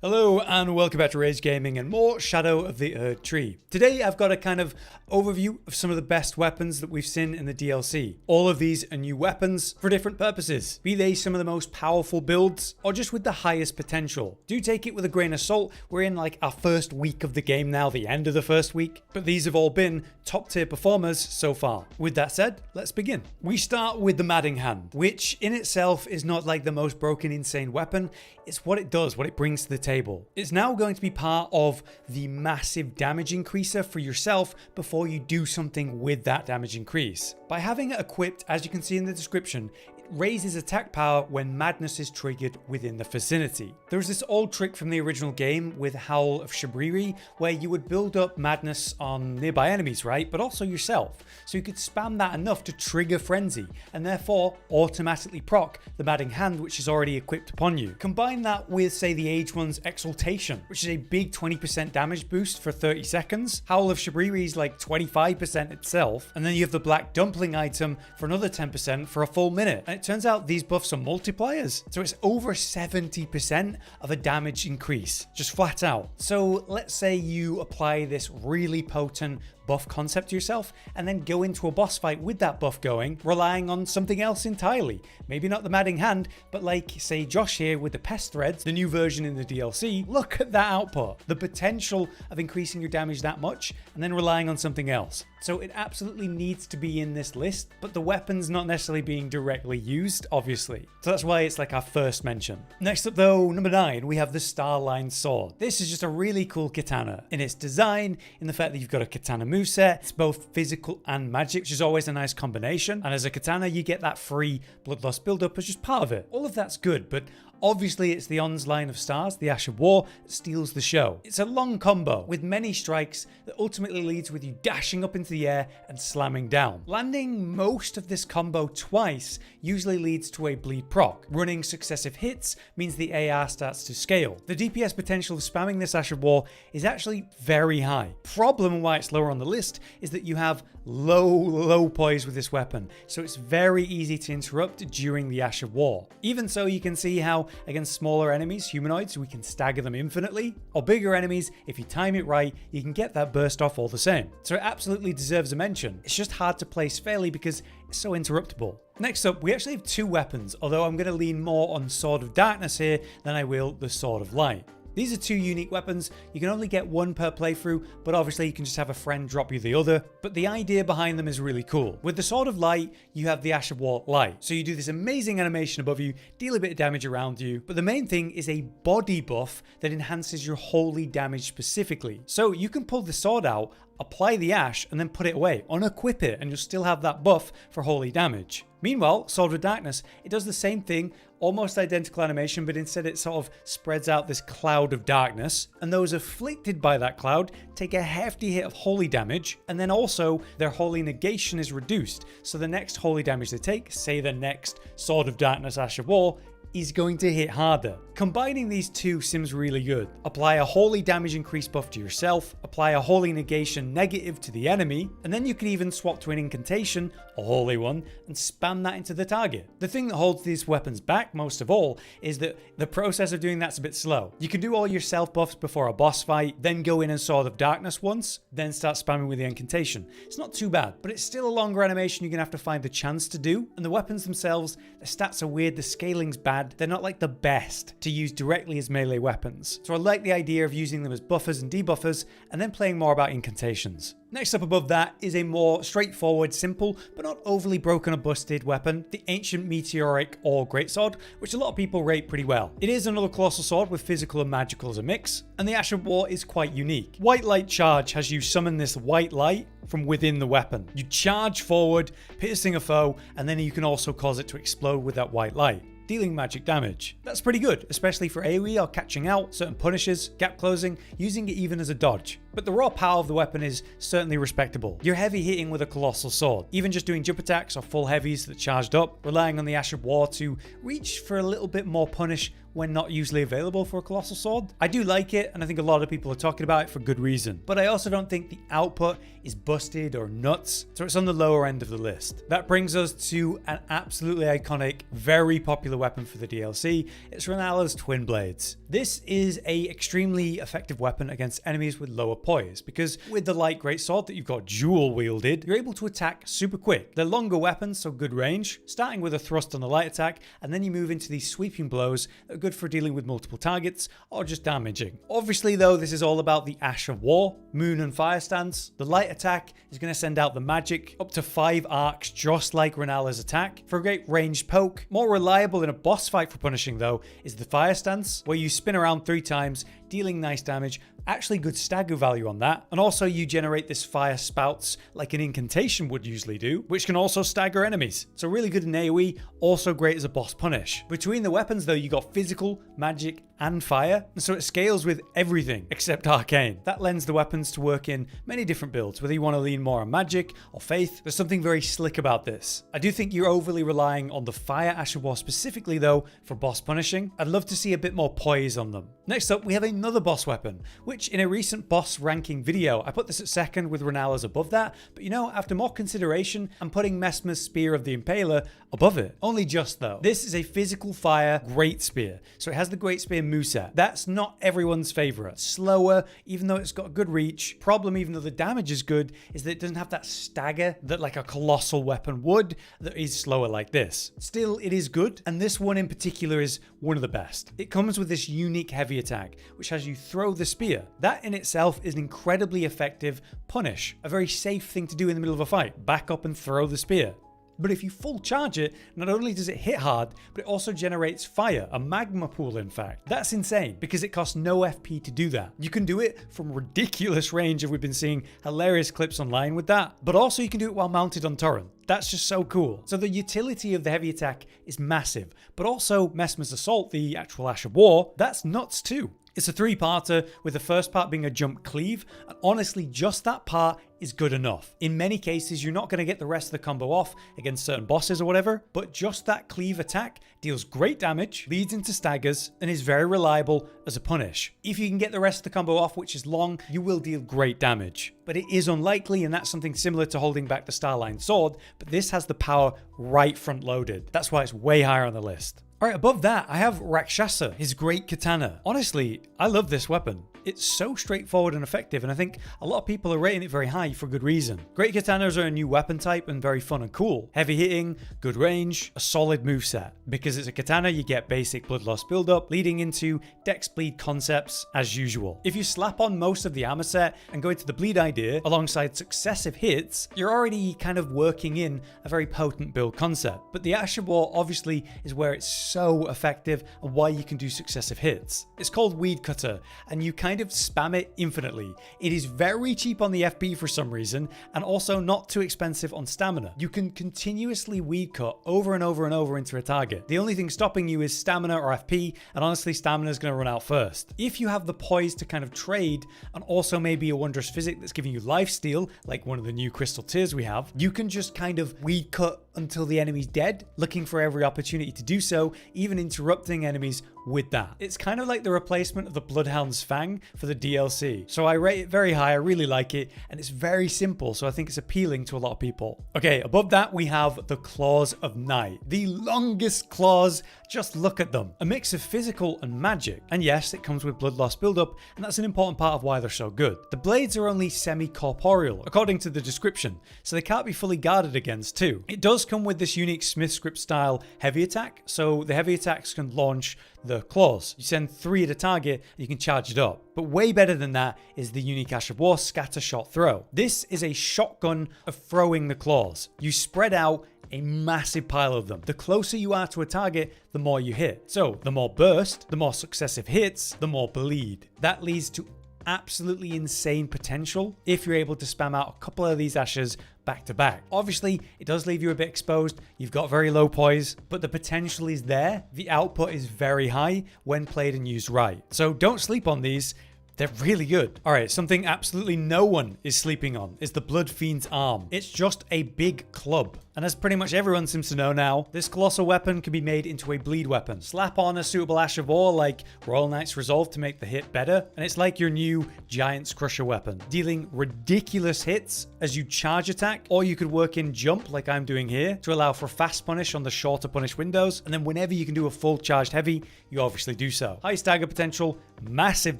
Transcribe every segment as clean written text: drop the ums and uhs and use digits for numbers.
Hello and welcome back to Rage Gaming and more Shadow of the Erdtree. Today I've got a kind of overview of some of the best weapons that we've seen in the DLC. All of these are new weapons for different purposes, be they some of the most powerful builds or just with the highest potential. Do take it with a grain of salt, we're in like our first week of the game now, the end of the first week, but these have all been top tier performers so far. With that said, let's begin. We start with the Madding Hand, which in itself is not like the most broken insane weapon, it's what it does, what it brings to the table. It's now going to be part of the massive damage increaser for yourself before you do something with that damage increase. By having it equipped, as you can see in the description, it raises attack power when madness is triggered within the vicinity. There's this old trick from the original game with Howl of Shabriri where you would build up madness on nearby enemies, right? But also yourself. So you could spam that enough to trigger frenzy and therefore automatically proc the Madding Hand, which is already equipped upon you. Combine that with, say, the Aged One's Exaltation, which is a big 20% damage boost for 30 seconds. Howl of Shabriri is like 25% itself. And then you have the Black Dumpling item for another 10% for a full minute. And it turns out these buffs are multipliers. So it's over 70% of a damage increase, just flat out. So let's say you apply this really potent buff concept to yourself and then go into a boss fight with that buff going, relying on something else entirely. Maybe not the Madding Hand, but like say Josh here with the Pest Threads, the new version in the DLC. Look at that output, the potential of increasing your damage that much and then relying on something else. So it absolutely needs to be in this list, but the weapon's not necessarily being directly used, obviously. So that's why it's like our first mention. Next up though, number 9, we have the Starline Sword. This is just a really cool katana in its design, in the fact that you've got a katana moveset. It's both physical and magic, which is always a nice combination. And as a katana, you get that free bloodlust buildup as just part of it. All of that's good, but obviously it's the On's line of stars, the Ash of War, that steals the show. It's a long combo with many strikes that ultimately leads with you dashing up into the air and slamming down. Landing most of this combo twice usually leads to a bleed proc. Running successive hits means the AR starts to scale. The DPS potential of spamming this Ash of War is actually very high. Problem and why it's lower on the list is that you have low poise with this weapon, so it's very easy to interrupt during the Ash of War. Even so, you can see how against smaller enemies, humanoids, we can stagger them infinitely, or bigger enemies, if you time it right, you can get that burst off all the same. So it absolutely deserves a mention. It's just hard to place fairly because it's so interruptible. Next up, we actually have two weapons, although I'm going to lean more on Sword of Darkness here than I will the Sword of Light. These are two unique weapons. You can only get one per playthrough, but obviously you can just have a friend drop you the other. But the idea behind them is really cool. With the Sword of Light, you have the Ash of War Light. So you do this amazing animation above you, deal a bit of damage around you. But the main thing is a body buff that enhances your holy damage specifically. So you can pull the sword out, apply the ash, and then put it away, unequip it, and you'll still have that buff for holy damage. Meanwhile, Sword of Darkness, it does the same thing, almost identical animation, but instead it sort of spreads out this cloud of darkness, and those afflicted by that cloud take a hefty hit of holy damage, and then also their holy negation is reduced, so the next holy damage they take, say the next Sword of Darkness Ash of War, is going to hit harder. Combining these two seems really good. Apply a holy damage increase buff to yourself, apply a holy negation negative to the enemy, and then you can even swap to an incantation, a holy one, and spam that into the target. The thing that holds these weapons back most of all is that the process of doing that's a bit slow. You can do all your self buffs before a boss fight, then go in and Sword of Darkness once, then start spamming with the incantation. It's not too bad, but it's still a longer animation you're gonna have to find the chance to do, and the weapons themselves, the stats are weird, the scaling's bad. They're not like the best to use directly as melee weapons. So I like the idea of using them as buffers and debuffers and then playing more about incantations. Next up above that is a more straightforward, simple, but not overly broken or busted weapon, the Ancient Meteoric or Greatsword, which a lot of people rate pretty well. It is another colossal sword with physical and magical as a mix, and the Ash of War is quite unique. White Light Charge has you summon this white light from within the weapon. You charge forward, piercing a foe, and then you can also cause it to explode with that white light, dealing magic damage. That's pretty good, especially for AoE or catching out, certain punishes, gap closing, using it even as a dodge. But the raw power of the weapon is certainly respectable. You're heavy hitting with a colossal sword, even just doing jump attacks or full heavies that charged up, relying on the Ash of War to reach for a little bit more punish when not usually available for a colossal sword. I do like it, and I think a lot of people are talking about it for good reason, but I also don't think the output is busted or nuts, so it's on the lower end of the list. That brings us to an absolutely iconic, very popular weapon for the DLC. It's Ronaldos' twinblades. This is a extremely effective weapon against enemies with lower poise, because with the light greatsword that you've got dual wielded, you're able to attack super quick. They're longer weapons, so good range, starting with a thrust on the light attack, and then you move into these sweeping blows that are good for dealing with multiple targets or just damaging. Obviously though, this is all about the Ash of War, Moon and Fire stance. The light attack is going to send out the magic up to 5 arcs, just like Ronaldos' attack, for a great ranged poke. More reliable in a boss fight for punishing though is the Fire stance, where you spin around 3 times, dealing nice damage, actually good stagger value on that, and also you generate this fire spouts like an incantation would usually do, which can also stagger enemies. So really good in AoE, also great as a boss punish. Between the weapons though, you got physical, magic, and fire, and so it scales with everything except arcane. That lends the weapons to work in many different builds, whether you want to lean more on magic or faith. There's something very slick about this. I do think you're overly relying on the fire Ash of War specifically though for boss punishing. I'd love to see a bit more poise on them. Next up, we have another boss weapon, which in a recent boss ranking video, I put this at second with Ronaldos above that, but you know, after more consideration, I'm putting Messmer's Spear of the Impaler above it. Only just though. This is a physical fire great spear, so it has the great spear moveset. That's not everyone's favorite. Slower, even though it's got good reach. Problem, even though the damage is good, is that it doesn't have that stagger that like a colossal weapon would, that is slower like this. Still, it is good, and this one in particular is one of the best. It comes with this unique heavy attack, which has you throw the spear. That in itself is an incredibly effective punish. A very safe thing to do in the middle of a fight. Back up and throw the spear. But if you full charge it, not only does it hit hard, but it also generates fire, a magma pool in fact. That's insane, because it costs no FP to do that. You can do it from ridiculous range, if we've been seeing hilarious clips online with that, but also you can do it while mounted on Torrent. That's just so cool. So the utility of the heavy attack is massive, but also Messmer's Assault, the actual Ash of War, that's nuts too. It's a 3-parter, with the first part being a jump cleave, and honestly just that part is good enough. In many cases, you're not going to get the rest of the combo off against certain bosses or whatever, but just that cleave attack deals great damage, leads into staggers, and is very reliable as a punish. If you can get the rest of the combo off, which is long, you will deal great damage. But it is unlikely, and that's something similar to holding back the Starline Sword, but this has the power right front loaded. That's why it's way higher on the list. Alright, above that, I have Rakshasa, his great katana. Honestly, I love this weapon. It's so straightforward and effective, and I think a lot of people are rating it very high for good reason. Great katanas are a new weapon type and very fun and cool. Heavy hitting, good range, a solid moveset. Because it's a katana, you get basic blood loss buildup, leading into dex bleed concepts as usual. If you slap on most of the armor set and go into the bleed idea alongside successive hits, you're already kind of working in a very potent build concept. But the Ash of War obviously is where it's so effective and why you can do successive hits. It's called Weed Cutter, and you kind of spam it infinitely. It is very cheap on the FP for some reason, and also not too expensive on stamina. You can continuously weed cut over and over and over into a target. The only thing stopping you is stamina or FP, and honestly stamina is going to run out first. If you have the poise to kind of trade, and also maybe a wondrous physic that's giving you lifesteal, like one of the new crystal tears we have, you can just kind of weed cut until the enemy's dead, looking for every opportunity to do so, even interrupting enemies with that. It's kind of like the replacement of the Bloodhound's Fang for the DLC. So I rate it very high, I really like it, and it's very simple, so I think it's appealing to a lot of people. Okay, above that we have the Claws of Night. The longest claws, just look at them. A mix of physical and magic. And yes, it comes with blood loss buildup, and that's an important part of why they're so good. The blades are only semi-corporeal, according to the description, so they can't be fully guarded against too. It does come with this unique Smith script style heavy attack, so the heavy attacks can launch the claws. You send 3 at a target and you can charge it up. But way better than that is the unique Ash of War scatter shot throw. This is a shotgun of throwing the claws. You spread out a massive pile of them. The closer you are to a target, the more you hit. So the more burst, the more successive hits, the more bleed. That leads to absolutely insane potential if you're able to spam out a couple of these ashes back to back. Obviously, it does leave you a bit exposed. You've got very low poise, but the potential is there. The output is very high when played and used right. So don't sleep on these. They're really good. All right, something absolutely no one is sleeping on is the Fiends Arm. It's just a big club. And as pretty much everyone seems to know now, this colossal weapon can be made into a bleed weapon. Slap on a suitable Ash of War like Royal Knight's Resolve to make the hit better, and it's like your new Giant's Crusher weapon, dealing ridiculous hits as you charge attack, or you could work in jump like I'm doing here to allow for fast punish on the shorter punish windows, and then whenever you can do a full charged heavy, you obviously do so. High stagger potential, massive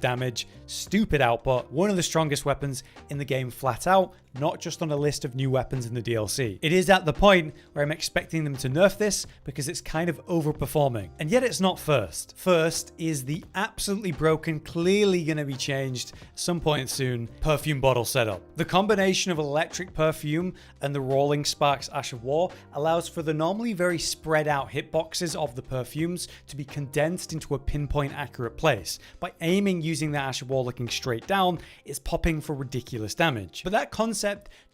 damage, stupid output, one of the strongest weapons in the game flat out, not just on a list of new weapons in the DLC. It is at the point where I'm expecting them to nerf this because it's kind of overperforming. And yet it's not first. First is the absolutely broken, clearly going to be changed some point soon, Perfume Bottle setup. The combination of electric perfume and the Rolling Sparks Ash of War allows for the normally very spread out hitboxes of the perfumes to be condensed into a pinpoint accurate place. By aiming using the Ash of War looking straight down, it's popping for ridiculous damage. But that concept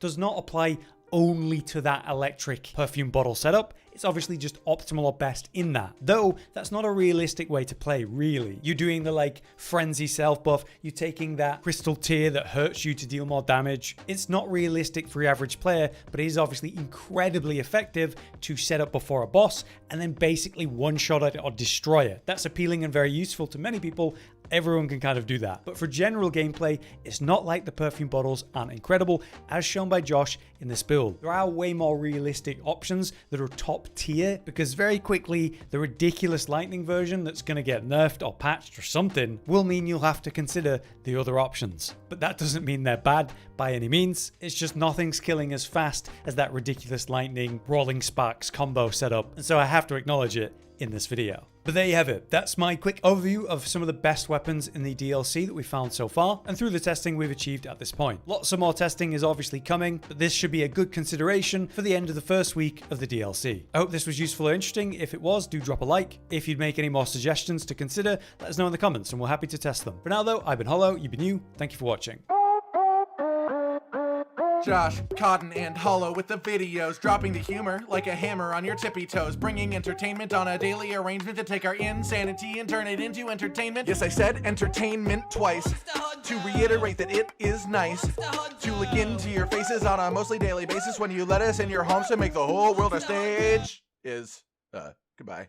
does not apply only to that electric perfume bottle setup. It's obviously just optimal or best in that. Though, that's not a realistic way to play, really. You're doing the like frenzy self buff, you're taking that crystal tear that hurts you to deal more damage. It's not realistic for your average player, but it is obviously incredibly effective to set up before a boss and then basically one-shot it or destroy it. That's appealing and very useful to many people. Everyone can kind of do that. But for general gameplay, it's not like the perfume bottles aren't incredible, as shown by Josh in this build. There are way more realistic options that are top tier, because very quickly, the ridiculous lightning version that's going to get nerfed or patched or something will mean you'll have to consider the other options. But that doesn't mean they're bad by any means. It's just nothing's killing as fast as that ridiculous lightning Rolling Sparks combo setup. And so I have to acknowledge it in this video. But there you have it. That's my quick overview of some of the best weapons in the DLC that we found so far, and through the testing we've achieved at this point. Lots of more testing is obviously coming, but this should be a good consideration for the end of the first week of the DLC. I hope this was useful or interesting. If it was, do drop a like. If you'd make any more suggestions to consider, let us know in the comments, and we're happy to test them. For now though, I've been Hollow, you've been you. Thank you for watching. Josh, Cotton, and Hollow with the videos, dropping the humor like a hammer on your tippy toes, bringing entertainment on a daily arrangement to take our insanity and turn it into entertainment. Yes, I said entertainment twice, to reiterate that it is nice to look into your faces on a mostly daily basis when you let us in your homes to make the whole world a stage. Goodbye.